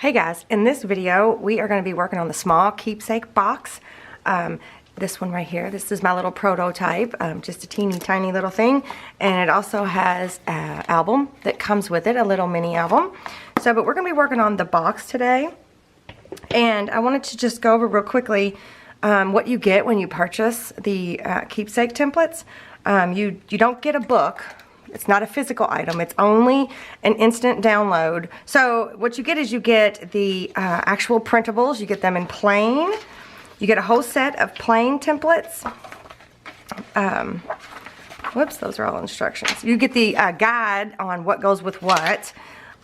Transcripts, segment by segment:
Hey guys, in this video we are going to be working on the small keepsake box. This one right here, this is my little prototype, just a teeny tiny little thing, and it also has an album that comes with it, a little mini album. But we're going to be working on the box today, and I wanted to just go over real quickly what you get when you purchase the keepsake templates. You don't get a book. It's not a physical item. It's only an instant download. So what you get is you get the actual printables. You get them in plain. You get a whole set of plain templates. Whoops, those are all instructions. You get the guide on what goes with what.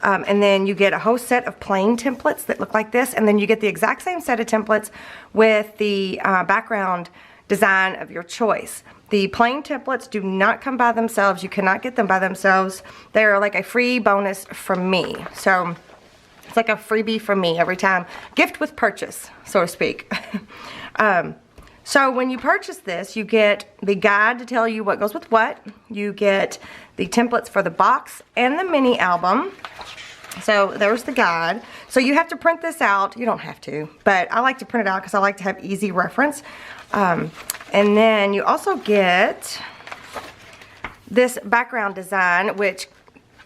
And then you get a whole set of plain templates that look like this. And then you get the exact same set of templates with the background design of your choice. The plain templates do not come by themselves. You cannot get them by themselves. They're like a free bonus from me. So it's like a freebie from me every time. Gift with purchase, so to speak. So when you purchase this, you get the guide to tell you what goes with what. You get the templates for the box and the mini album. So there's the guide. So you have to print this out. You don't have to, but I like to print it out because I like to have easy reference. And then you also get this background design, which,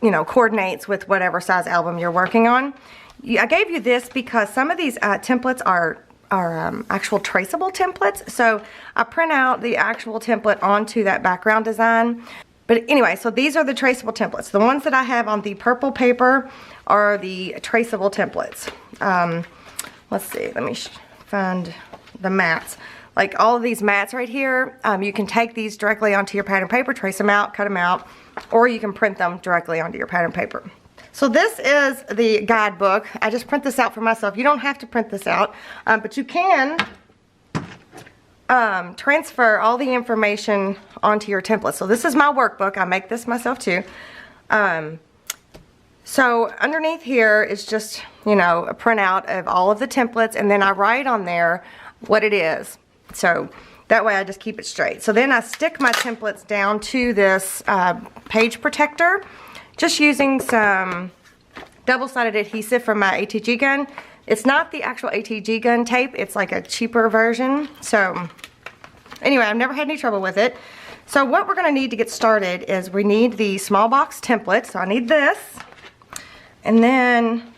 you know, coordinates with whatever size album you're working on. I gave you this because some of these templates are actual traceable templates. So I print out the actual template onto that background design. But anyway, so these are the traceable templates. The ones that I have on the purple paper are the traceable templates. Let's see, let me find the mats. Like all of these mats right here, you can take these directly onto your pattern paper, trace them out, cut them out, or you can print them directly onto your pattern paper. So this is the guidebook. I just print this out for myself. You don't have to print this out, but you can transfer all the information onto your template. So this is my workbook. I make this myself too. So underneath here is just, you know, a printout of all of the templates, and then I write on there what it is. So that way I just keep it straight. So then I stick my templates down to this page protector, just using some double-sided adhesive from my ATG gun. It's not the actual ATG gun tape, it's like a cheaper version. So anyway, I've never had any trouble with it. So what we're gonna need to get started is we need the small box template. So I need this, and then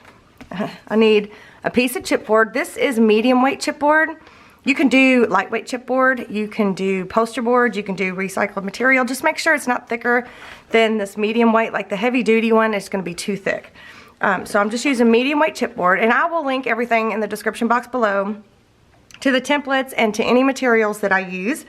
I need a piece of chipboard. This is medium weight chipboard. You can do lightweight chipboard, you can do poster board, you can do recycled material. Just make sure it's not thicker than this medium weight. Like the heavy duty one is going to be too thick. So I'm just using medium weight chipboard, and I will link everything in the description box below to the templates and to any materials that I use.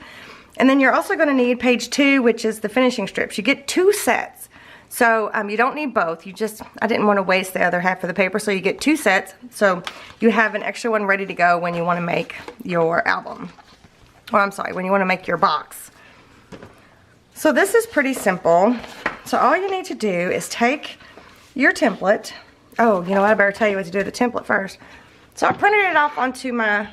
And then you're also going to need page 2, which is the finishing strips. You get 2 sets. So you don't need both. I didn't want to waste the other half of the paper, so you get 2 sets. So you have an extra one ready to go when you want to make your album. Or I'm sorry, when you want to make your box. So this is pretty simple. So all you need to do is take your template. Oh, you know what? I better tell you what to do with the template first. So I printed it off onto my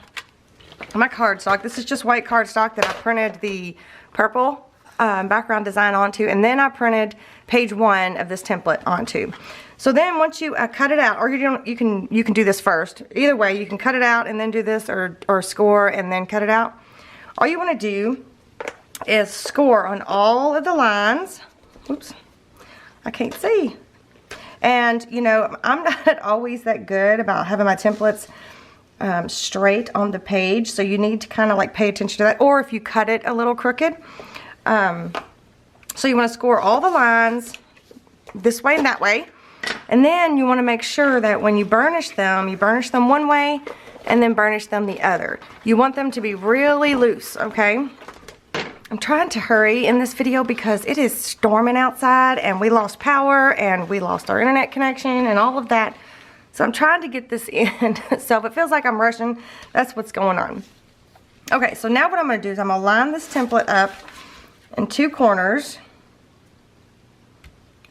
cardstock. This is just white cardstock that I printed the purple background design onto, and then I printed page 1 of this template onto. So then once you cut it out, or you can do this first. Either way, you can cut it out and then do this, or score and then cut it out. All you want to do is score on all of the lines. Oops, I can't see. And you know, I'm not always that good about having my templates straight on the page, so you need to kind of like pay attention to that, or if you cut it a little crooked. So you want to score all the lines this way and that way, and then you want to make sure that when you burnish them one way and then burnish them the other. You want them to be really loose, okay? I'm trying to hurry in this video because it is storming outside, and we lost power, and we lost our internet connection and all of that. So I'm trying to get this in. So if it feels like I'm rushing, that's what's going on. Okay, so now what I'm going to do is I'm going to line this template up in 2 corners,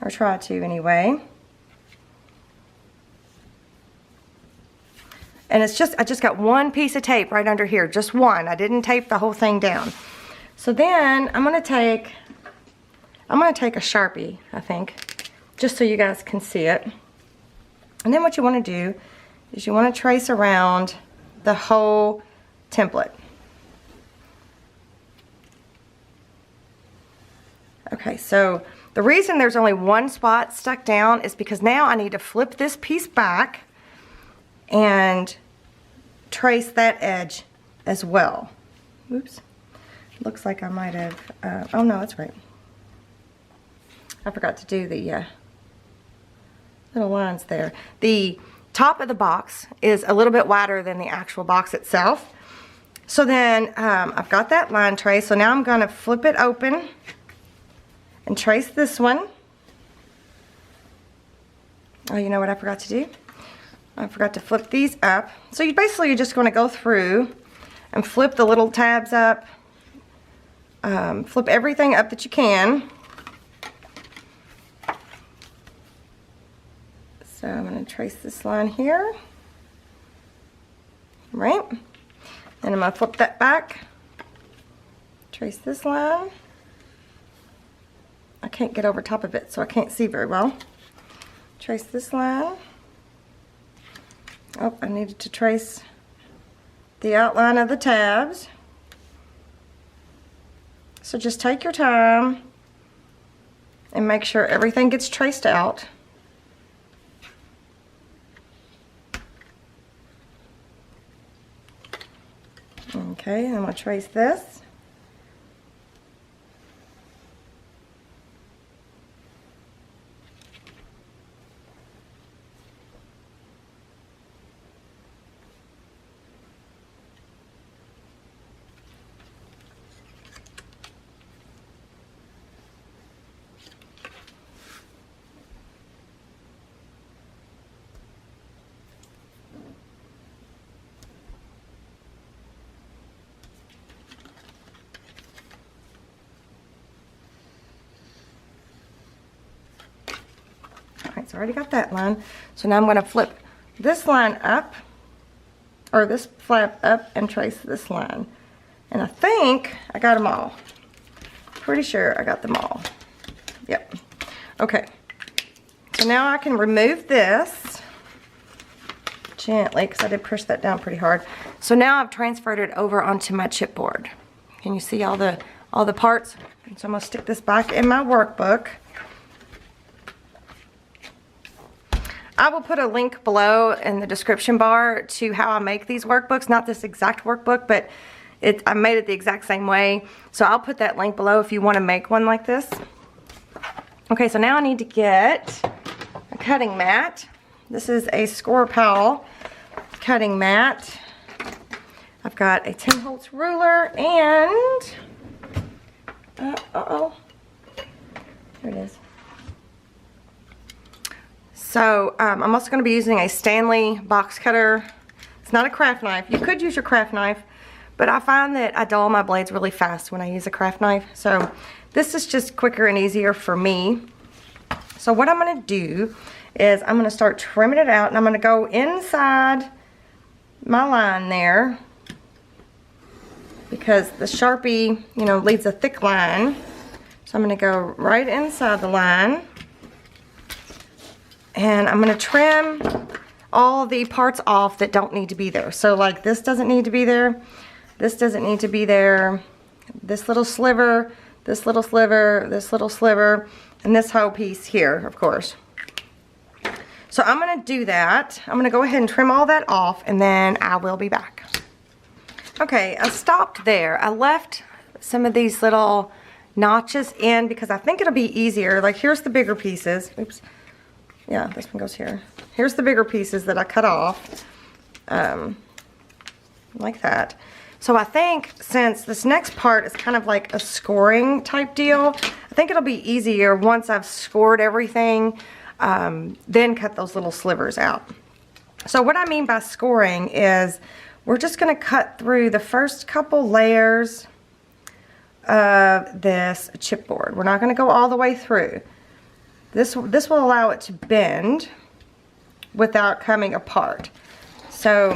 or try to anyway. And it's just, I just got 1 piece of tape right under here, just 1. I didn't tape the whole thing down. So then I'm gonna take a Sharpie, I think, just so you guys can see it. And then what you want to do is you want to trace around the whole template. Okay, so the reason there's only one spot stuck down is because now I need to flip this piece back and trace that edge as well. Oops. Looks like I might have, oh no, that's right. I forgot to do the little lines there. The top of the box is a little bit wider than the actual box itself. So then I've got that line trace, so now I'm going to flip it open and trace this one. Oh, you know what I forgot to do? I forgot to flip these up. So you basically, you're just going to go through and flip the little tabs up. Flip everything up that you can. So I'm going to trace this line here. Right. And I'm going to flip that back. Trace this line. I can't get over top of it, so I can't see very well. Trace this line. Oh, I needed to trace the outline of the tabs. So just take your time and make sure everything gets traced out. Okay, I'm going to trace this. So I already got that line. So now I'm going to flip this line up, or this flap up, and trace this line. And I think I got them all. Pretty sure I got them all. Yep. Okay. So now I can remove this gently, because I did push that down pretty hard. So now I've transferred it over onto my chipboard. Can you see all the parts? And so I'm going to stick this back in my workbook. I will put a link below in the description bar to how I make these workbooks. Not this exact workbook, but I made it the exact same way. So I'll put that link below if you want to make one like this. Okay, so now I need to get a cutting mat. This is a Score Pal cutting mat. I've got a Tim Holtz ruler and, uh-oh, there it is. So I'm also going to be using a Stanley box cutter. It's not a craft knife. You could use your craft knife, but I find that I dull my blades really fast when I use a craft knife. So this is just quicker and easier for me. So what I'm going to do is I'm going to start trimming it out, and I'm going to go inside my line there because the Sharpie, you know, leaves a thick line. So I'm going to go right inside the line. And I'm going to trim all the parts off that don't need to be there. So like this doesn't need to be there. This doesn't need to be there. This little sliver, this little sliver, this little sliver, and this whole piece here, of course. So I'm going to do that. I'm going to go ahead and trim all that off, and then I will be back. Okay, I stopped there. I left some of these little notches in because I think it'll be easier. Like here's the bigger pieces. Oops. Yeah, this one goes here. Here's the bigger pieces that I cut off, like that. So I think since this next part is kind of like a scoring type deal, I think it'll be easier once I've scored everything, then cut those little slivers out. So what I mean by scoring is we're just going to cut through the first couple layers of this chipboard. We're not going to go all the way through. This will allow it to bend without coming apart. So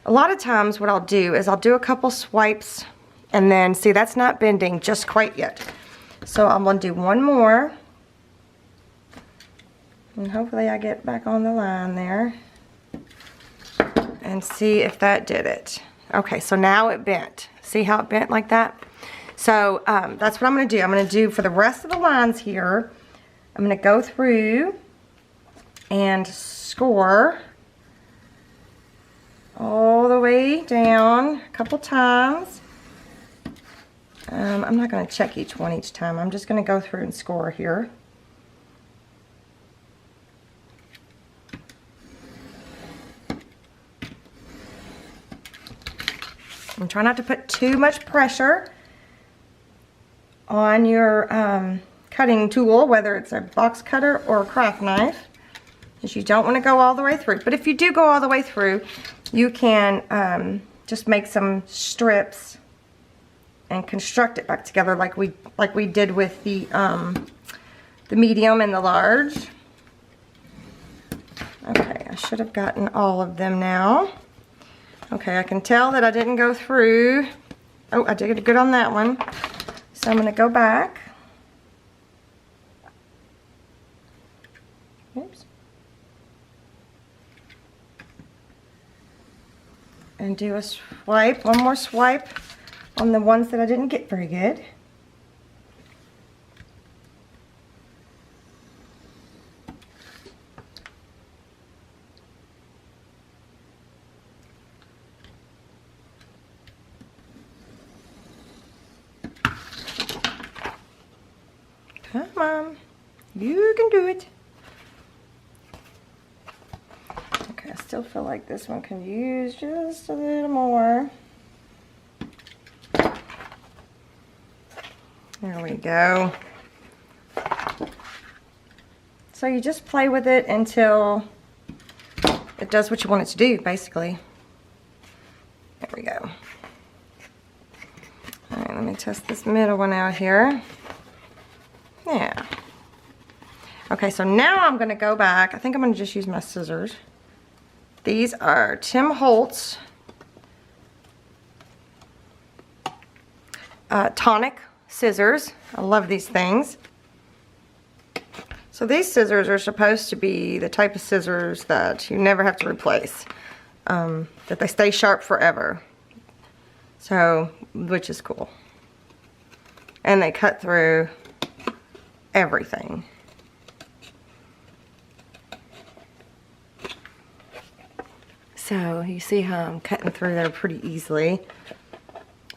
a lot of times what I'll do is I'll do a couple swipes and then see that's not bending just quite yet. So I'm going to do one more. And hopefully I get back on the line there. and see if that did it. Okay, so now it bent. See how it bent like that? So that's what I'm going to do. I'm going to do for the rest of the lines here, I'm going to go through and score all the way down a couple times. I'm not going to check each one each time. I'm just going to go through and score here. And try not to put too much pressure on your cutting tool, whether it's a box cutter or a craft knife, because you don't want to go all the way through. But if you do go all the way through, you can just make some strips and construct it back together like we did with the medium and the large. Okay, I should have gotten all of them now. Okay, I can tell that I didn't go through. Oh, I did good on that one. So I'm going to go back. Oops. And do a swipe, one more swipe on the ones that I didn't get very good. Come on, you can do it. Okay, I still feel like this one can use just a little more. There we go. So you just play with it until it does what you want it to do, basically. There we go. All right, let me test this middle one out here. Yeah. Okay, so now I'm going to go back. I think I'm going to just use my scissors. These are Tim Holtz tonic scissors. I love these things. So these scissors are supposed to be the type of scissors that you never have to replace. That they stay sharp forever. So, which is cool. And they cut through everything. So you see how I'm cutting through there pretty easily.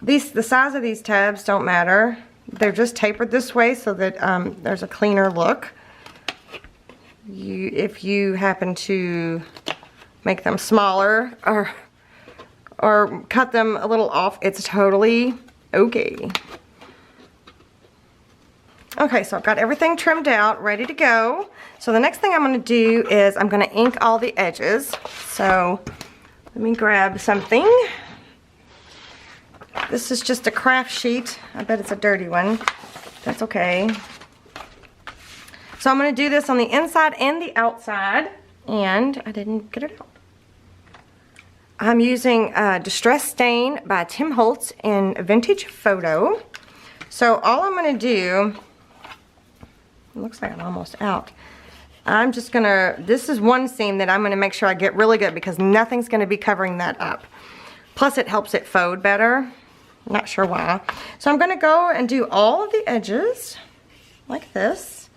The size of these tabs don't matter. They're just tapered this way so that there's a cleaner look. If you happen to make them smaller or cut them a little off, it's totally okay. Okay, so I've got everything trimmed out, ready to go. So the next thing I'm going to do is I'm going to ink all the edges. So let me grab something. This is just a craft sheet. I bet it's a dirty one. That's okay. So I'm going to do this on the inside and the outside. And I didn't get it out. I'm using Distress Stain by Tim Holtz in Vintage Photo. So all I'm going to do, it looks like I'm almost out. I'm just going to, this is one seam that I'm going to make sure I get really good because nothing's going to be covering that up. Plus it helps it fold better. Not sure why. So I'm going to go and do all of the edges like this.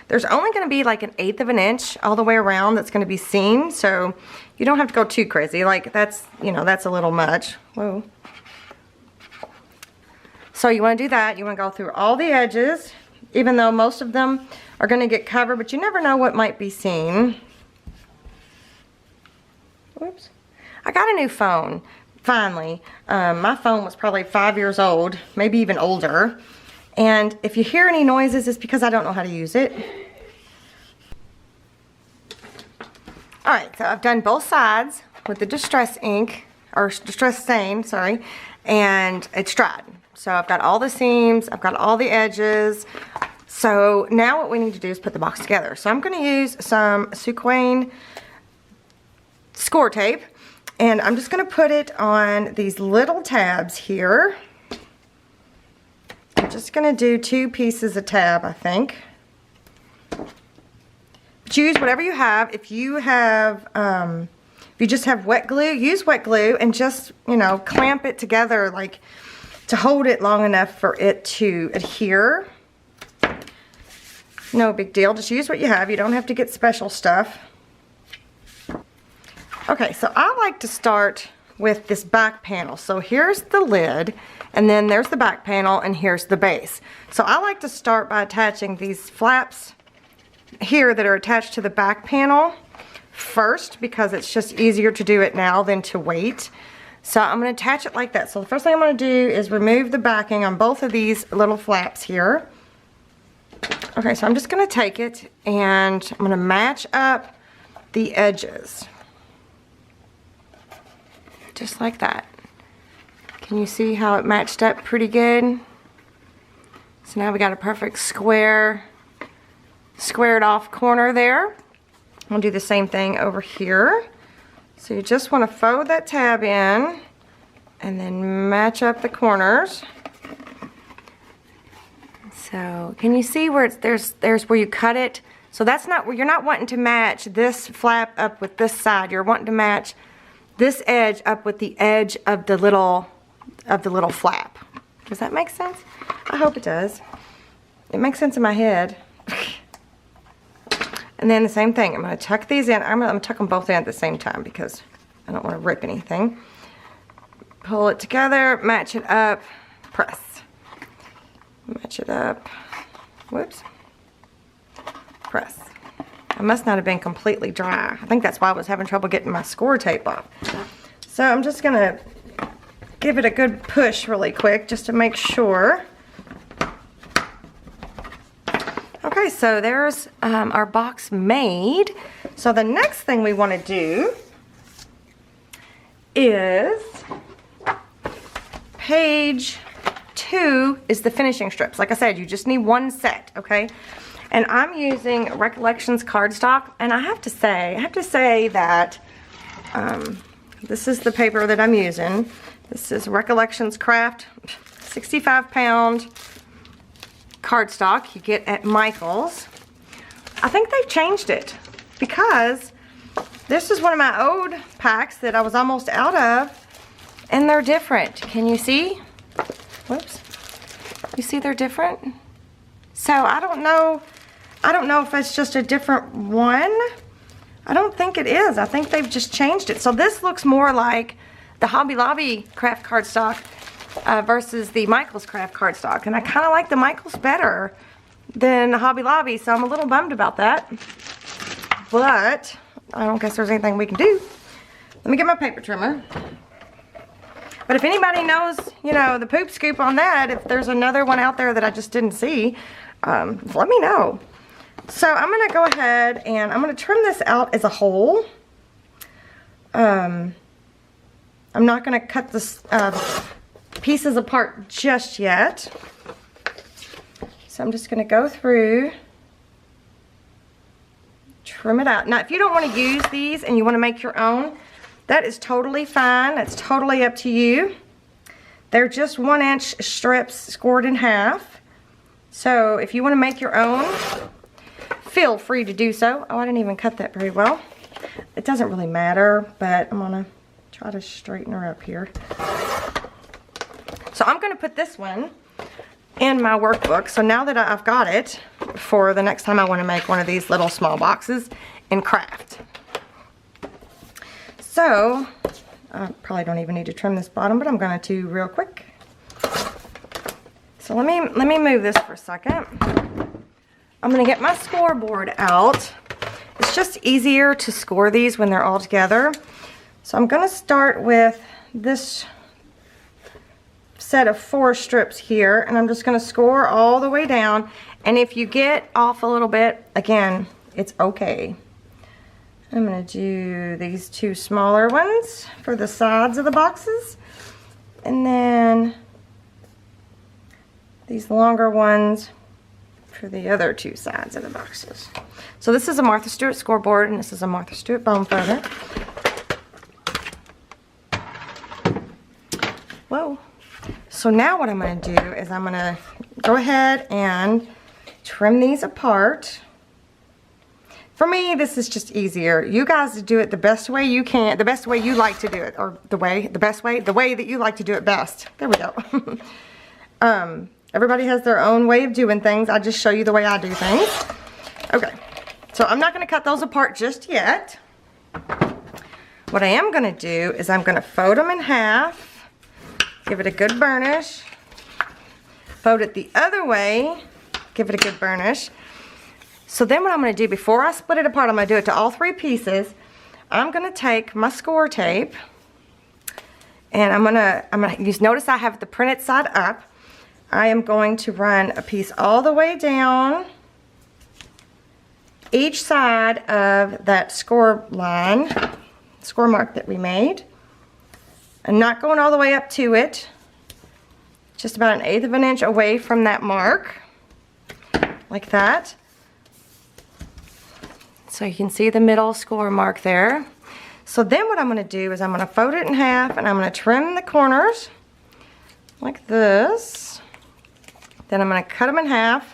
There's only going to be like 1/8 of an inch all the way around that's going to be seamed, so you don't have to go too crazy. Like that's, you know, that's a little much. Whoa. So you want to do that. You want to go through all the edges, even though most of them are going to get covered, but you never know what might be seen. Whoops. I got a new phone. Finally, my phone was probably 5 years old, maybe even older. And if you hear any noises, it's because I don't know how to use it. Alright, so I've done both sides with the Distress ink, or Distress Stain, sorry, and it's dried. So I've got all the seams, I've got all the edges. So now what we need to do is put the box together. So I'm going to use some Suquane score tape. And I'm just going to put it on these little tabs here. I'm just going to do 2 pieces of tab, I think. Choose whatever you have. If you have If you just have wet glue, use wet glue and just, you know, clamp it together like to hold it long enough for it to adhere. No big deal, just use what you have. You don't have to get special stuff. Okay, so I like to start with this back panel. So here's the lid, and then there's the back panel, and here's the base. So I like to start by attaching these flaps here that are attached to the back panel first, because it's just easier to do it now than to wait. So I'm going to attach it like that. So the first thing I'm going to do is remove the backing on both of these little flaps here. Okay, so I'm just going to take it and I'm going to match up the edges. Just like that. Can you see how it matched up pretty good? So now we got a perfect squared off corner there. I'll do the same thing over here. So you just want to fold that tab in and then match up the corners. So can you see where it's, there's where you cut it? So that's not where, you're not wanting to match this flap up with this side. You're wanting to match this edge up with the edge of the little flap. Does that make sense? I hope it does. It makes sense in my head. And then the same thing, I'm going to tuck these in. I'm going to tuck them both in at the same time because I don't want to rip anything. Pull it together, match it up, press. Match it up. Whoops. Press. I must not have been completely dry. I think that's why I was having trouble getting my score tape off. So I'm just going to give it a good push really quick just to make sure. Okay, so there's our box made. So the next thing we want to do is page 2 is the finishing strips. Like I said, you just need one set, okay? And I'm using Recollections cardstock, and I have to say that this is the paper that I'm using. This is Recollections Craft 65-pound cardstock you get at Michael's. I think they've changed it because this is one of my old packs that I was almost out of, and they're different. Can you see? Whoops. You see they're different? So I don't know if it's just a different one. I don't think it is. I think they've just changed it. So this looks more like the Hobby Lobby craft cardstock versus the Michael's craft cardstock. And I kind of like the Michael's better than the Hobby Lobby, so I'm a little bummed about that. But I don't guess there's anything we can do. Let me get my paper trimmer. But if anybody knows, you know, the poop scoop on that, if there's another one out there that I just didn't see, let me know. So I'm going to go ahead and I'm going to trim this out as a whole. I'm not going to cut this pieces apart just yet. So I'm just going to go through, trim it out. Now, if you don't want to use these and you want to make your own, that is totally fine. That's totally up to you. They're just 1-inch strips scored in half. So if you want to make your own, feel free to do so. Oh, I didn't even cut that very well. It doesn't really matter, but I'm going to try to straighten her up here. So I'm going to put this one in my workbook. So now that I've got it for the next time I want to make one of these little small boxes in craft. So I probably don't even need to trim this bottom, but I'm going to real quick. So let me move this for a second. I'm going to get my scoreboard out. It's just easier to score these when they're all together. So I'm going to start with this set of 4 strips here, and I'm just going to score all the way down. And if you get off a little bit, again, it's okay. I'm going to do these 2 smaller ones for the sides of the boxes, and then these longer ones for the other 2 sides of the boxes. So this is a Martha Stewart scoreboard, and this is a Martha Stewart bone feather. Whoa. So now what I'm going to do is I'm going to go ahead and trim these apart. for me, this is just easier. You guys do it the best way you can, the best way you like to do it, or the way that you like to do it best. There we go. Everybody has their own way of doing things. I just show you the way I do things. Okay, so I'm not gonna cut those apart just yet. What I am gonna do is I'm gonna fold them in half, give it a good burnish, fold it the other way, give it a good burnish. So then what I'm gonna do, before I split it apart, I'm gonna do it to all 3 pieces. I'm gonna take my score tape, and I'm gonna use, notice I have the printed side up. I am going to run a piece all the way down each side of that score line, score mark that we made. I'm not going all the way up to it, just about 1/8 of an inch away from that mark, like that. So you can see the middle score mark there. So then what I'm gonna do is I'm gonna fold it in half, and I'm gonna trim the corners like this. Then I'm gonna cut them in half.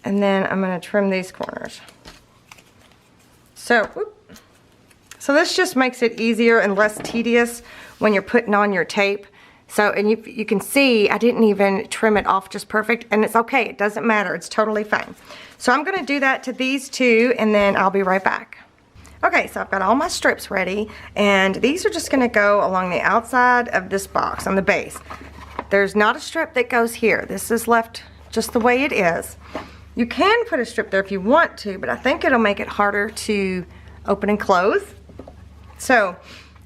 And then I'm gonna trim these corners. So this just makes it easier and less tedious when you're putting on your tape. So, and you can see I didn't even trim it off just perfect, and it's okay, it doesn't matter, it's totally fine. So I'm gonna do that to these 2, and then I'll be right back. Okay, so I've got all my strips ready, and these are just gonna go along the outside of this box on the base. There's not a strip that goes here. This is left just the way it is. You can put a strip there if you want to, but I think it'll make it harder to open and close. So,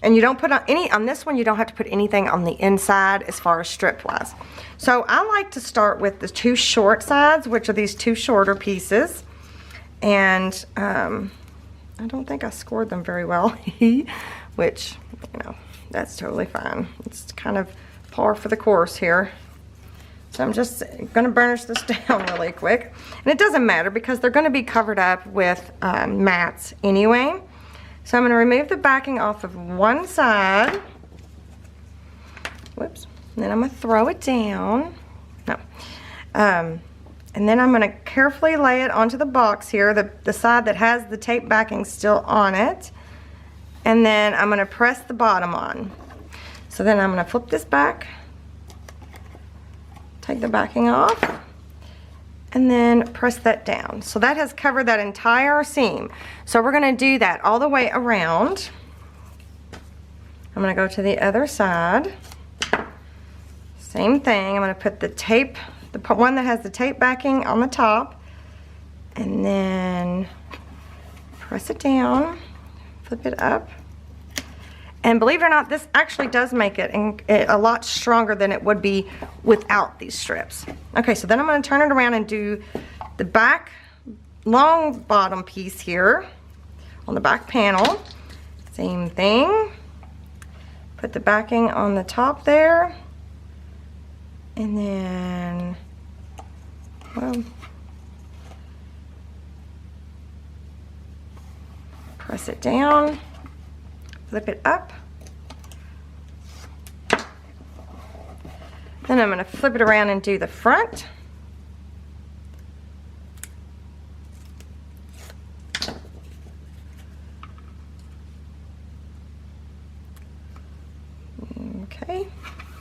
and you don't put on this one, you don't have to put anything on the inside as far as strip wise. So I like to start with the 2 short sides, which are these 2 shorter pieces. And I don't think I scored them very well, which, you know, that's totally fine. It's kind of par for the course here. So I'm just gonna burnish this down really quick. And it doesn't matter because they're gonna be covered up with mats anyway. So I'm gonna remove the backing off of one side. Whoops. And then I'm gonna throw it down. No. And then I'm gonna carefully lay it onto the box here, the side that has the tape backing still on it. And then I'm gonna press the bottom on. So then I'm gonna flip this back, take the backing off, and then press that down. So that has covered that entire seam. So we're gonna do that all the way around. I'm gonna go to the other side. Same thing, I'm gonna put the tape, the one that has the tape backing on the top, and then press it down, flip it up. And believe it or not, this actually does make it a lot stronger than it would be without these strips. Okay, so then I'm gonna turn it around and do the back long bottom piece here on the back panel. Same thing. Put the backing on the top there. And then, well, press it down, flip it up. Then I'm going to flip it around and do the front. Okay,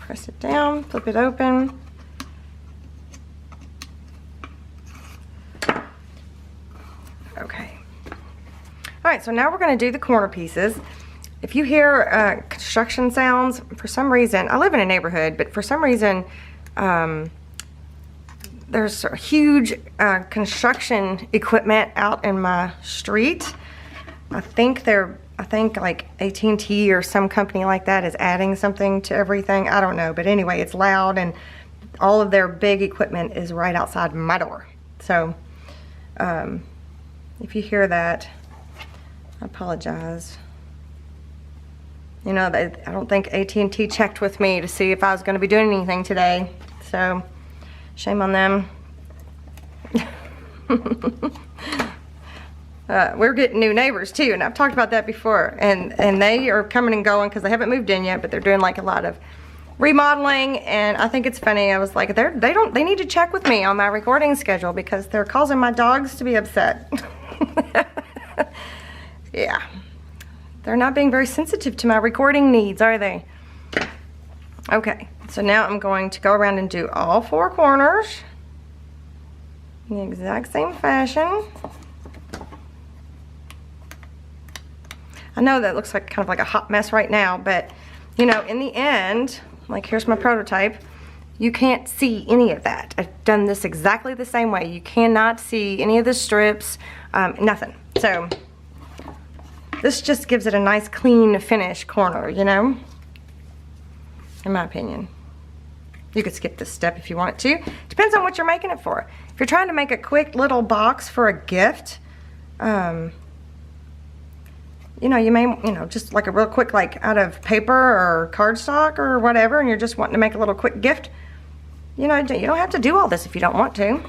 press it down, flip it open. Okay. All right, so now we're going to do the corner pieces. If you hear construction sounds, for some reason, I live in a neighborhood, but for some reason, there's a huge construction equipment out in my street. I think like AT&T or some company like that is adding something to everything. I don't know, but anyway, it's loud and all of their big equipment is right outside my door. So, if you hear that, I apologize. You know, I don't think AT&T checked with me to see if I was going to be doing anything today. So, shame on them. We're getting new neighbors too, and I've talked about that before. And they are coming and going because they haven't moved in yet, but they're doing like a lot of remodeling, and I think it's funny. I was like, they need to check with me on my recording schedule because they're causing my dogs to be upset. Yeah, they're not being very sensitive to my recording needs, are they? Okay, so now I'm going to go around and do all 4 corners in the exact same fashion. I know that looks like kind of like a hot mess right now, but you know, in the end, like here's my prototype, you can't see any of that. I've done this exactly the same way. You cannot see any of the strips, nothing. So this just gives it a nice clean finish corner, you know, in my opinion. You could skip this step if you want to. Depends on what you're making it for. If you're trying to make a quick little box for a gift, you know, you may, you know, just like a real quick, like out of paper or cardstock or whatever, and you're just wanting to make a little quick gift, you know, you don't have to do all this if you don't want to.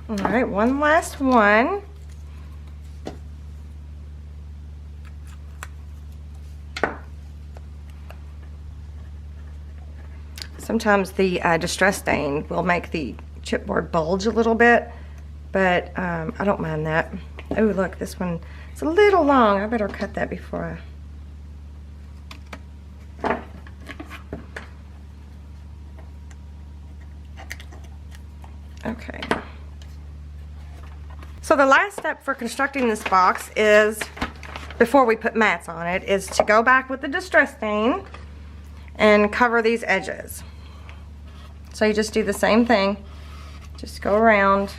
All right, one last one. Sometimes the distress stain will make the chipboard bulge a little bit, but I don't mind that. Oh, look, this one, it's a little long. I better cut that before I... Okay. So the last step for constructing this box is, before we put mats on it, is to go back with the distress stain and cover these edges. So you just do the same thing. Just go around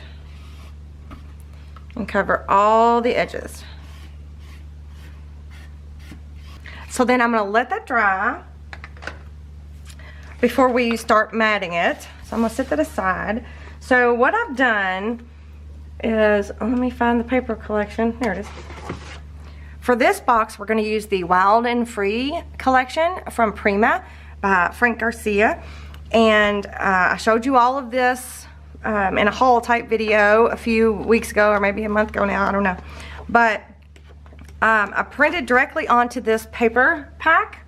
and cover all the edges. So then I'm going to let that dry before we start matting it. So I'm going to set that aside. So what I've done is, let me find the paper collection. There it is. For this box, we're going to use the Wild and Free collection from Prima by Frank Garcia. And I showed you all of this in a haul type video a few weeks ago, or maybe a month ago now, I don't know. But I printed directly onto this paper pack.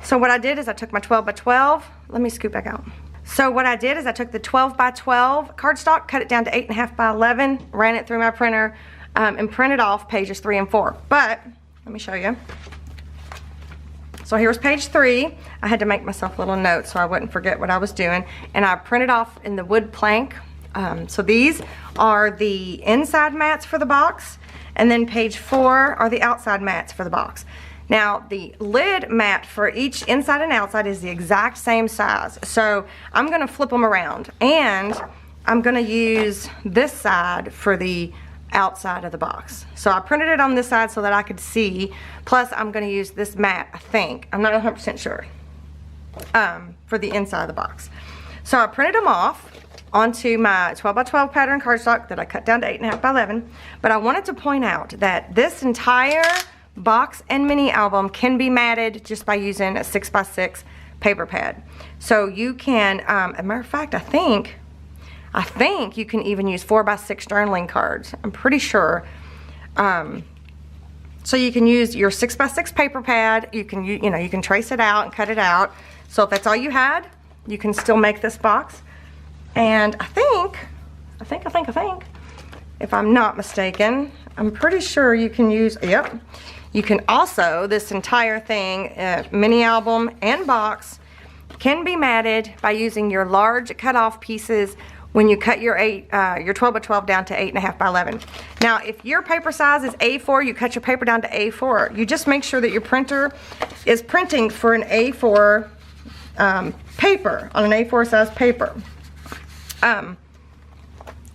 So what I did is I took my 12 by 12, let me scoot back out. So what I did is I took the 12 by 12 cardstock, cut it down to 8.5 by 11, ran it through my printer, and printed off pages 3 and 4. But, let me show you. So here's page 3. I had to make myself a little note so I wouldn't forget what I was doing. And I printed off in the wood plank. So these are the inside mats for the box. And then page 4 are the outside mats for the box. Now the lid mat for each inside and outside is the exact same size. So I'm going to flip them around. And I'm going to use this side for the outside of the box. So I printed it on this side so that I could see. Plus I'm going to use this mat, I think. I'm not 100% sure. For the inside of the box. So I printed them off onto my 12 by 12 pattern cardstock that I cut down to 8.5 by 11. But I wanted to point out that this entire box and mini album can be matted just by using a 6 by 6 paper pad. So you can, as a matter of fact, I think you can even use 4 by 6 journaling cards. I'm pretty sure. So you can use your 6 by 6 paper pad. You can, you know, you can trace it out and cut it out. So if that's all you had, you can still make this box. And I think, if I'm not mistaken, I'm pretty sure you can use, yep. You can also, this entire thing, mini album and box, can be matted by using your large cut-off pieces when you cut your 12 by 12 down to 8.5 by 11. Now, if your paper size is A4, you cut your paper down to A4. You just make sure that your printer is printing for an A4 paper, on an A4 size paper.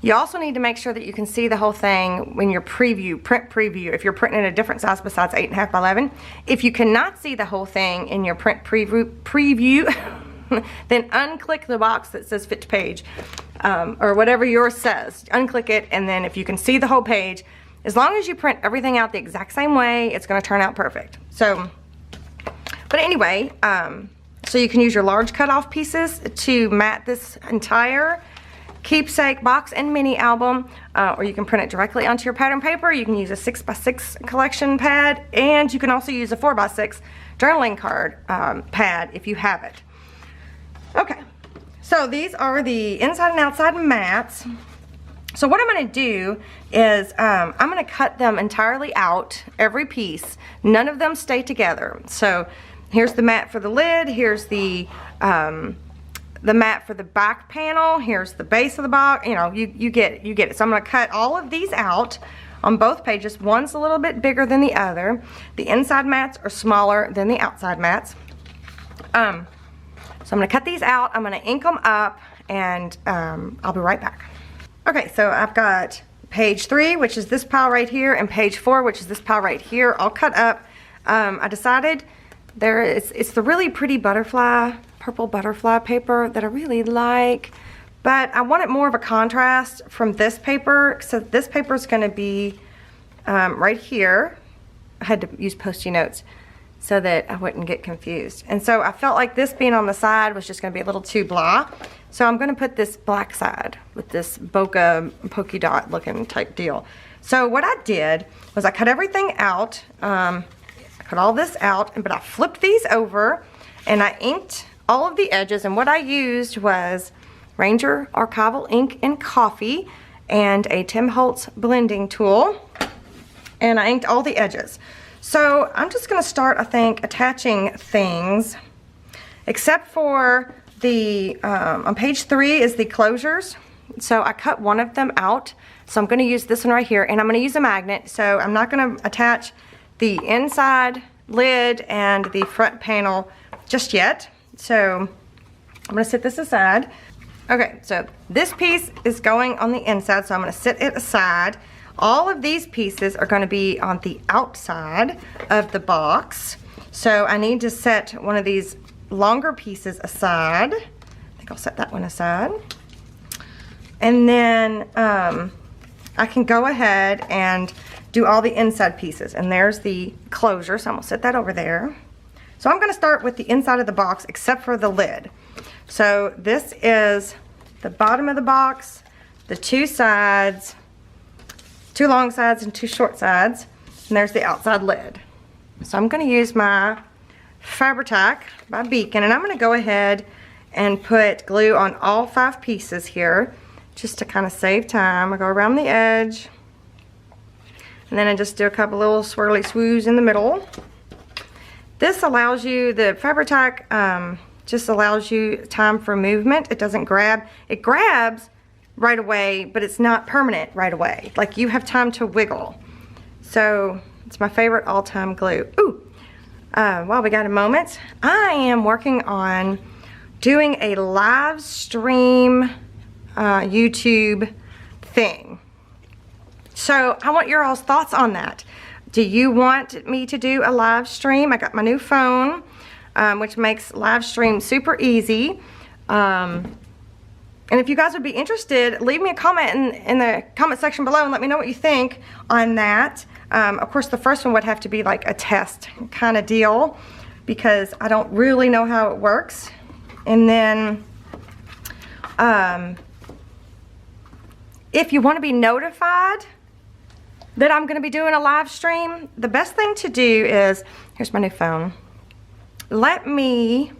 You also need to make sure that you can see the whole thing when you're print preview, if you're printing in a different size besides 8.5 by 11. If you cannot see the whole thing in your print preview, then unclick the box that says fit to page, or whatever yours says. Unclick it, and then if you can see the whole page, as long as you print everything out the exact same way, it's going to turn out perfect. So, but anyway, so you can use your large cutoff pieces to mat this entire Keepsake box and mini album, or you can print it directly onto your pattern paper. You can use a 6x6 collection pad, and you can also use a 4x6 journaling card pad if you have it. Okay, so these are the inside and outside mats. So what I'm going to do is I'm going to cut them entirely out, every piece. None of them stay together. So here's the mat for the lid. Here's the mat for the back panel. Here's the base of the box. You know, you get it. So I'm going to cut all of these out on both pages. One's a little bit bigger than the other. The inside mats are smaller than the outside mats. So I'm going to cut these out. I'm going to ink them up, and I'll be right back. Okay, so I've got page 3, which is this pile right here, and page 4, which is this pile right here, all cut up. I decided it's the really pretty butterfly, purple butterfly paper that I really like, but I wanted more of a contrast from this paper. So this paper is going to be right here. I had to use Post-it notes so that I wouldn't get confused. And so I felt like this being on the side was just going to be a little too blah. So I'm going to put this black side with this bokeh polka dot looking type deal. So what I did was I cut everything out. I cut all this out, but I flipped these over and I inked all of the edges. And what I used was Ranger Archival ink and coffee and a Tim Holtz blending tool. And I inked all the edges. So I'm just going to start, I think, attaching things, except for the, on page 3 is the closures. So I cut one of them out. So I'm going to use this one right here, and I'm going to use a magnet. So I'm not going to attach the inside lid and the front panel just yet. So I'm going to set this aside. Okay, so this piece is going on the inside, so I'm going to set it aside. All of these pieces are going to be on the outside of the box. So I need to set one of these longer pieces aside. I think I'll set that one aside. And then I can go ahead and do all the inside pieces. And there's the closure, so I'm going to set that over there. So I'm going to start with the inside of the box except for the lid. So this is the bottom of the box, the two sides, 2 long sides and 2 short sides, and there's the outside lid. So I'm going to use my Fabri-Tac by Beacon, and I'm going to go ahead and put glue on all 5 pieces here just to kind of save time. I go around the edge, and then I just do a couple little swirly swoos in the middle. This allows you, the Fabri-Tac just allows you time for movement. It doesn't grab, it grabs right away, but it's not permanent right away. Like, you have time to wiggle. So it's my favorite all-time glue. Ooh, while we got a moment, I am working on doing a live stream YouTube thing. So I want your all's thoughts on that. Do you want me to do a live stream? I got my new phone, which makes live stream super easy. And if you guys would be interested, leave me a comment in the comment section below and let me know what you think on that. Of course, the first one would have to be like a test kind of deal because I don't really know how it works. And then if you want to be notified that I'm going to be doing a live stream, the best thing to do is, here's my new phone. Let me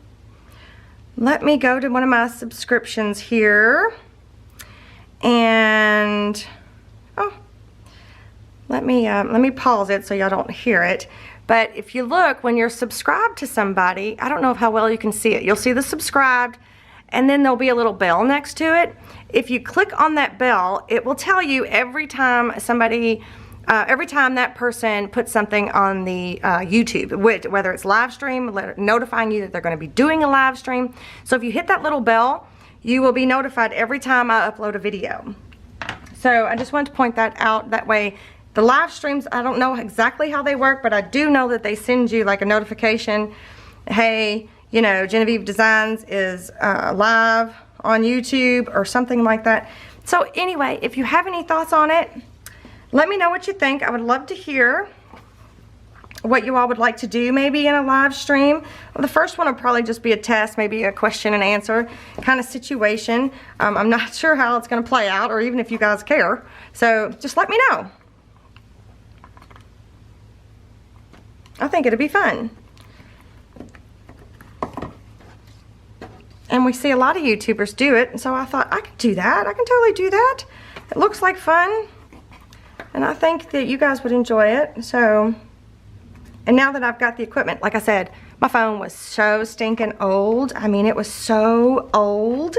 go to one of my subscriptions here, and let me pause it so y'all don't hear it. But if you look, when you're subscribed to somebody, I don't know how well you can see it. You'll see the subscribed, and then there'll be a little bell next to it. If you click on that bell, it will tell you every time somebody, every time that person puts something on the YouTube, whether it's live stream, notifying you that they're going to be doing a live stream. So if you hit that little bell, you will be notified every time I upload a video. So I just wanted to point that out. That way, the live streams, I don't know exactly how they work, but I do know that they send you like a notification. Hey, you know, Genevieve Designs is live on YouTube or something like that. So anyway, if you have any thoughts on it, let me know what you think. I would love to hear. what you all would like to do maybe in a live stream. Well, the first one will probably just be a test, maybe a question and answer kind of situation. I'm not sure how it's going to play out, or even if you guys care. So just let me know. I think it'll be fun. And we see a lot of YouTubers do it, and so I thought I could do that. I can totally do that. It looks like fun, and I think that you guys would enjoy it. So, and now that I've got the equipment, like I said, my phone was so stinking old. I mean, it was so old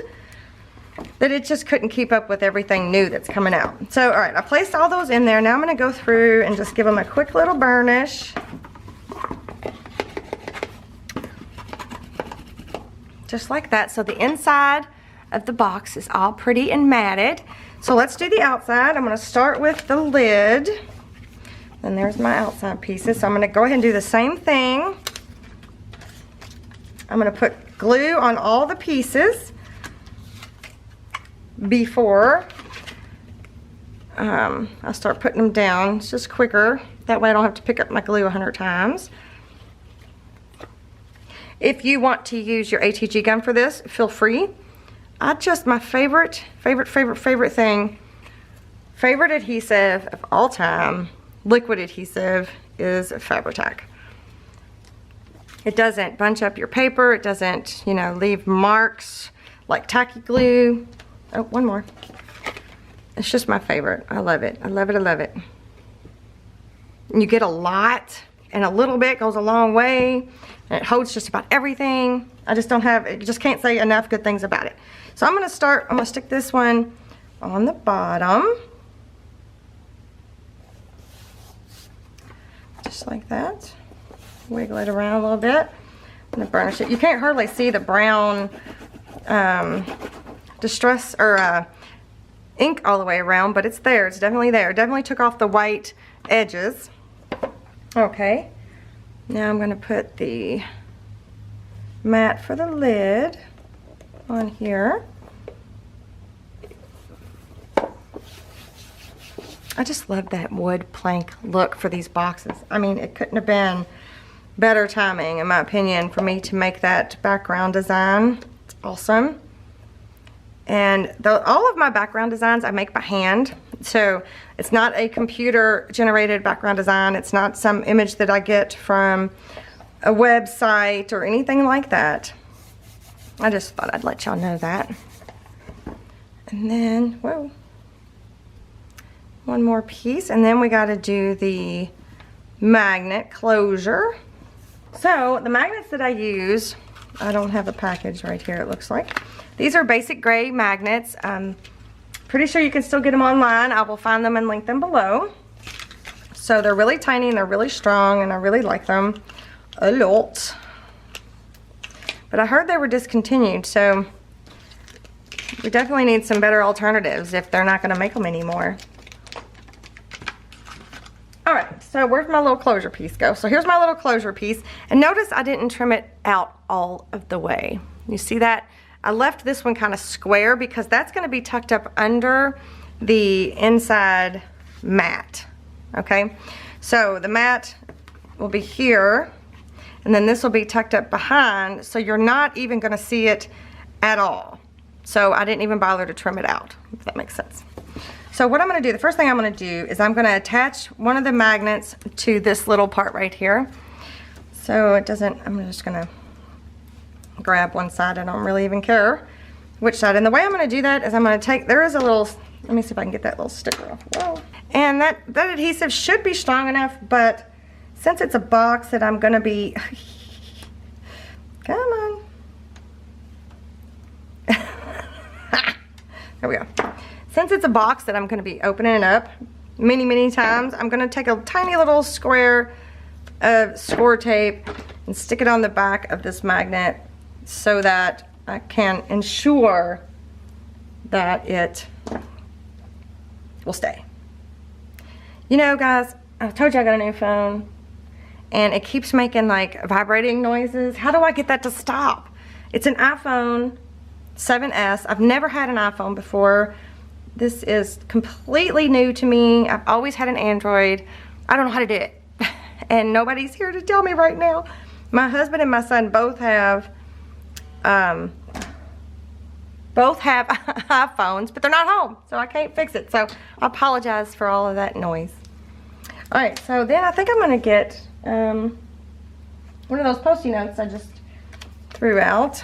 that it just couldn't keep up with everything new that's coming out. So, all right, I placed all those in there. Now I'm gonna go through and just give them a quick little burnish. Just like that. So the inside of the box is all pretty and matted. So let's do the outside. I'm going to start with the lid. And there's my outside pieces. So I'm going to go ahead and do the same thing. I'm going to put glue on all the pieces before I start putting them down. It's just quicker. That way I don't have to pick up my glue 100 times. If you want to use your ATG gun for this, feel free. My favorite thing, favorite adhesive of all time, liquid adhesive, is Fabri-Tac. It doesn't bunch up your paper. It doesn't, you know, leave marks like tacky glue. Oh, one more. It's just my favorite. I love it. I love it. I love it. And you get a lot, and a little bit goes a long way. And it holds just about everything. I just can't say enough good things about it. So I'm gonna stick this one on the bottom. Just like that. Wiggle it around a little bit. I'm gonna burnish it. You can't hardly see the brown distress or ink all the way around, but it's there. It's definitely there. Definitely took off the white edges. Okay. Now I'm going to put the mat for the lid on here. I just love that wood plank look for these boxes. I mean, it couldn't have been better timing, in my opinion, for me to make that background design. It's awesome. And all of my background designs I make by hand. So it's not a computer generated background design. It's not some image that I get from a website or anything like that. I just thought I'd let y'all know that. And then, whoa, one more piece. And then we got to do the magnet closure. So the magnets that I use, I don't have a package right here, it looks like. These are basic gray magnets. Pretty sure you can still get them online. I will find them and link them below. So they're really tiny and they're really strong, and I really like them a lot. But I heard they were discontinued, so we definitely need some better alternatives if they're not going to make them anymore. Alright, so where's my little closure piece go? So here's my little closure piece, and notice I didn't trim it out all of the way. You see that? I left this one kind of square because that's going to be tucked up under the inside mat. Okay, so the mat will be here, and then this will be tucked up behind, so you're not even going to see it at all. So I didn't even bother to trim it out, if that makes sense. So what I'm going to do, the first thing I'm going to do is I'm going to attach one of the magnets to this little part right here. So it doesn't, I'm just going to grab one side. I don't really even care which side. And the way I'm going to do that is I'm going to take, there is a little, let me see if I can get that little sticker off. Whoa. And that adhesive should be strong enough, but since it's a box that I'm going to be, come on. There we go. Since it's a box that I'm going to be opening up many times, I'm going to take a tiny little square of score tape and stick it on the back of this magnet so that I can ensure that it will stay. You know, guys, I told you I got a new phone and it keeps making like vibrating noises. How do I get that to stop? It's an iPhone 7S. I've never had an iPhone before. This is completely new to me. I've always had an Android. I don't know how to do it. and nobody's here to tell me right now. My husband and my son both have iPhones, but they're not home, so I can't fix it. So I apologize for all of that noise. All right, so then I think I'm gonna get one of those Post-it notes I just threw out,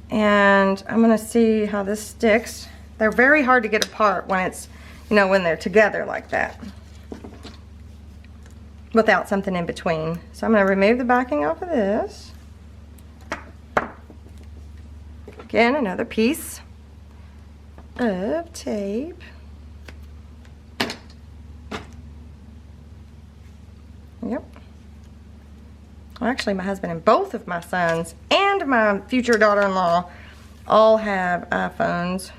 and I'm gonna see how this sticks. They're very hard to get apart when it's, you know, when they're together like that, without something in between. So I'm gonna remove the backing off of this. Again, another piece of tape. Yep. Well, actually, my husband and both of my sons and my future daughter-in-law all have iPhones.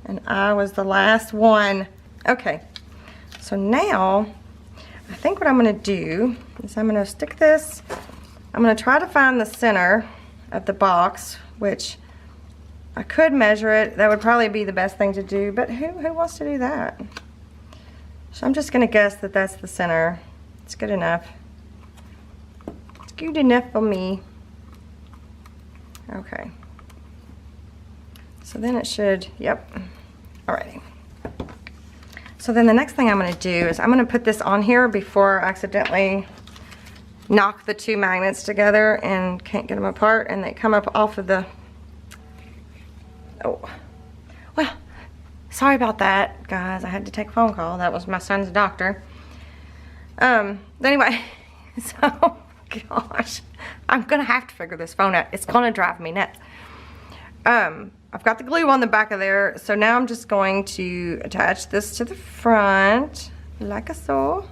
And I was the last one. Okay, so now I think what I'm gonna do is I'm gonna stick this, I'm gonna try to find the center of the box, which I could measure it. That would probably be the best thing to do, but who wants to do that? So I'm just gonna guess that that's the center. It's good enough. It's good enough for me. Okay. So then it should, yep. Alrighty. So then the next thing I'm gonna do is I'm gonna put this on here before I accidentally knock the two magnets together and can't get them apart, and they come up off of the, oh, well, sorry about that, guys. I had to take a phone call. That was my son's doctor. Anyway, so, gosh, I'm gonna have to figure this phone out. It's gonna drive me nuts. I've got the glue on the back of there, so now I'm just going to attach this to the front, like so.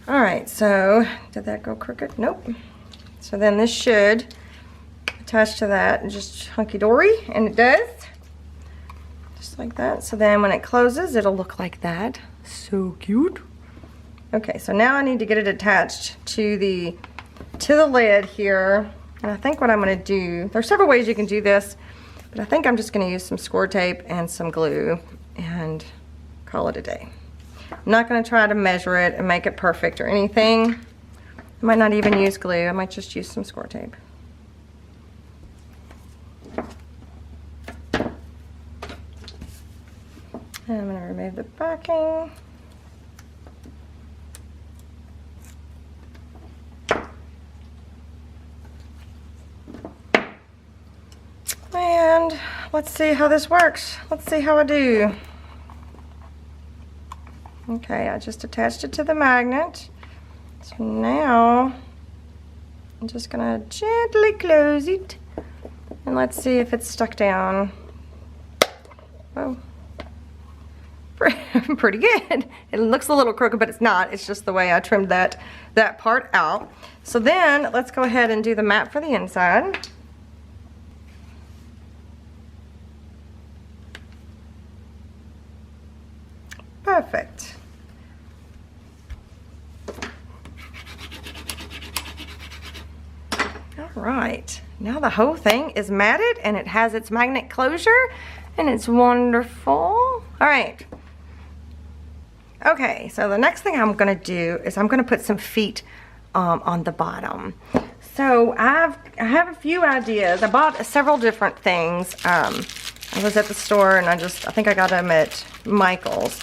All right, so did that go crooked? Nope. So then this should attach to that and just hunky-dory, and it does. Just like that. So then when it closes, it'll look like that. So cute. Okay, so now I need to get it attached to the lid here. And I think what I'm gonna do, there's several ways you can do this, but I think I'm just gonna use some score tape and some glue and call it a day. I'm not gonna try to measure it and make it perfect or anything. I might not even use glue. I might just use some score tape. And I'm gonna remove the backing. And let's see how this works. Let's see how I do. Okay, I just attached it to the magnet. So now I'm just gonna gently close it. And let's see if it's stuck down. Whoa. Pretty good. It looks a little crooked, but it's not. It's just the way I trimmed that part out. So then let's go ahead and do the map for the inside. Perfect. All right, now the whole thing is matted and it has its magnet closure and it's wonderful. All right. Okay, so the next thing I'm gonna do is I'm gonna put some feet on the bottom. So I have a few ideas. I bought several different things. I was at the store and I think I got them at Michael's.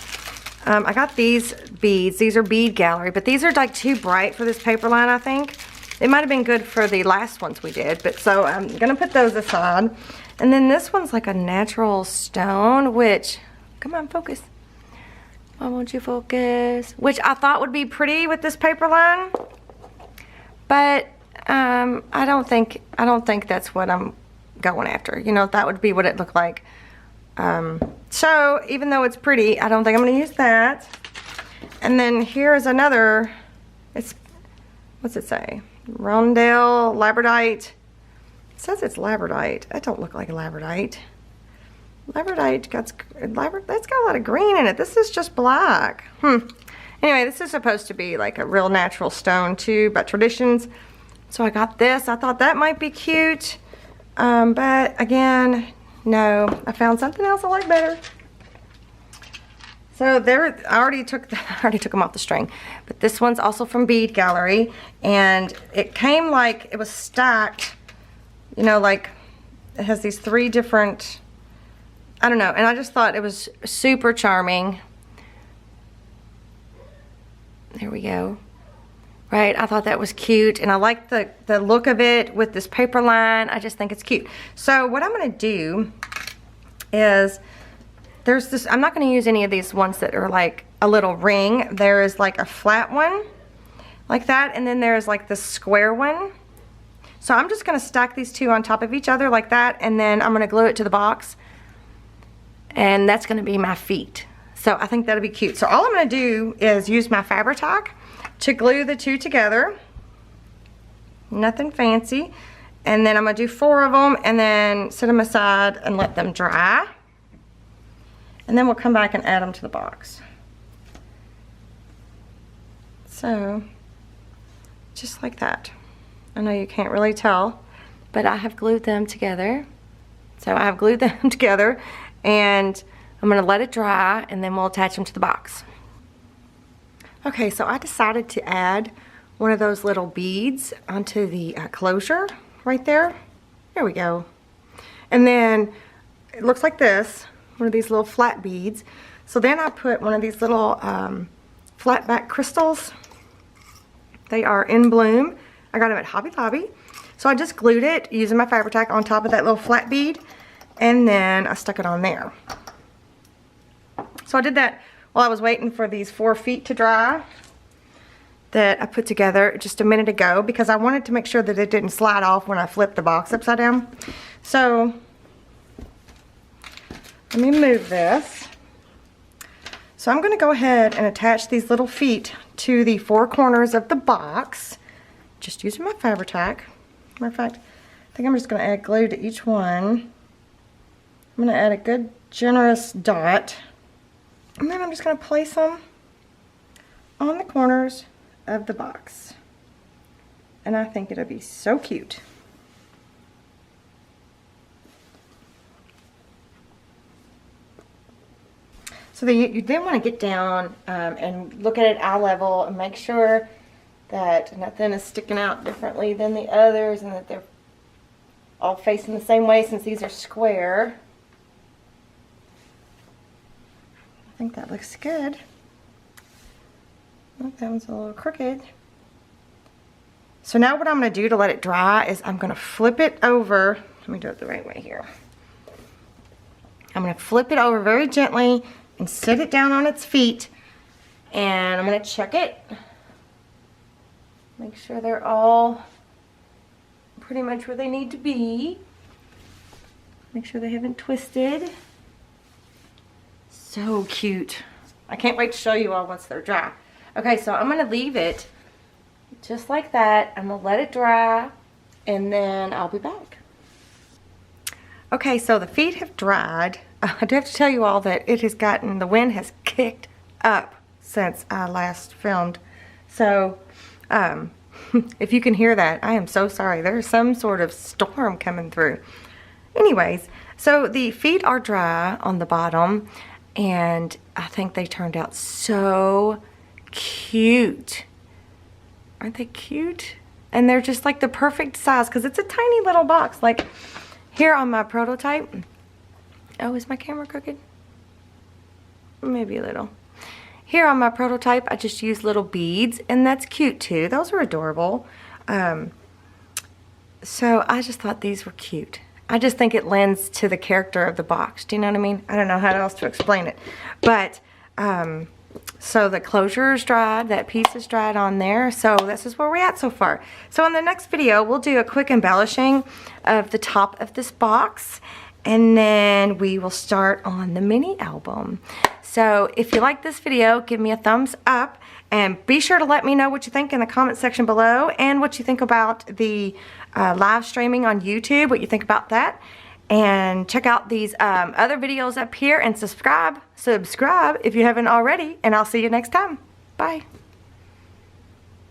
I got these beads. These are bead gallery, but these are like too bright for this paper line, I think. They might have been good for the last ones we did, but so I'm gonna put those aside. And then this one's like a natural stone, which, come on, focus. Why won't you focus? Which I thought would be pretty with this paper line, but I don't think that's what I'm going after. You know, that would be what it looked like. So even though it's pretty, I don't think I'm going to use that. And then here's another, what's it say? Rondelle, labradorite. It says it's labradorite. That don't look like labradorite. Labradorite, that's got a lot of green in it. This is just black. Anyway, this is supposed to be like a real natural stone too, by traditions. So I got this. I thought that might be cute. But again, no, I found something else I like better. So there, I already took them off the string, but this one's also from Bead Gallery, and it came like it was stacked, you know, like it has these 3 different, I don't know, and I just thought it was super charming. There we go. Right, I thought that was cute, and I like the look of it with this paper line. I just think it's cute. So what I'm gonna do is, there's this, I'm not gonna use any of these ones that are like a little ring. There is like a flat one, like that, and then there's like the square one. So I'm just gonna stack these 2 on top of each other like that, and then I'm gonna glue it to the box, and that's gonna be my feet. So I think that'll be cute. So all I'm gonna do is use my Fabri-Tac to glue the 2 together. Nothing fancy. And then I'm gonna do 4 of them and then set them aside and let them dry. And then we'll come back and add them to the box. So, just like that. I know you can't really tell, but I have glued them together. So I have glued them together, and I'm gonna let it dry, and then we'll attach them to the box. Okay, so I decided to add one of those little beads onto the closure right there. There we go. And then it looks like this, one of these little flat beads. So then I put one of these little flat back crystals. They are in bloom. I got them at Hobby Lobby. So I just glued it using my Fabri-Tac on top of that little flat bead, and then I stuck it on there. So I did that while I was waiting for these 4 feet to dry that I put together just a minute ago, because I wanted to make sure that it didn't slide off when I flipped the box upside down. So let me move this. So I'm going to go ahead and attach these little feet to the 4 corners of the box, just using my Fabri-Tac. Matter of fact, I think I'm just going to add glue to each one. I'm going to add a good generous dot, and then I'm just going to place them on the corners of the box. And I think it'll be so cute. So you then want to get down and look at it eye level and make sure that nothing is sticking out differently than the others, and that they're all facing the same way since these are square. I think that looks good. Oh, that one's a little crooked. So now what I'm going to do to let it dry is I'm going to flip it over. Let me do it the right way here. I'm going to flip it over very gently and set it down on its feet, and I'm going to check it. Make sure they're all pretty much where they need to be. Make sure they haven't twisted. So cute. I can't wait to show you all once they're dry. Okay, so I'm going to leave it just like that. I'm going to let it dry, and then I'll be back. Okay, so the feet have dried. I do have to tell you all that it has gotten, the wind has kicked up since I last filmed. So, if you can hear that, I am so sorry. There's some sort of storm coming through. Anyways, so the feet are dry on the bottom, and I think they turned out so cute. Aren't they cute? And they're just like the perfect size, because it's a tiny little box. Like here on my prototype. Oh, is my camera crooked? Maybe a little. Here on my prototype, I just used little beads, and that's cute too. Those are adorable. So I just thought these were cute. I just think it lends to the character of the box. Do you know what I mean? I don't know how else to explain it. But, so the closure is dried, that piece is dried on there. So this is where we're at so far. So in the next video, we'll do a quick embellishing of the top of this box, and then we will start on the mini album. So if you like this video, give me a thumbs up, and be sure to let me know what you think in the comment section below, and what you think about the live streaming on YouTube, what you think about that. And check out these other videos up here, and subscribe if you haven't already, and I'll see you next time. Bye.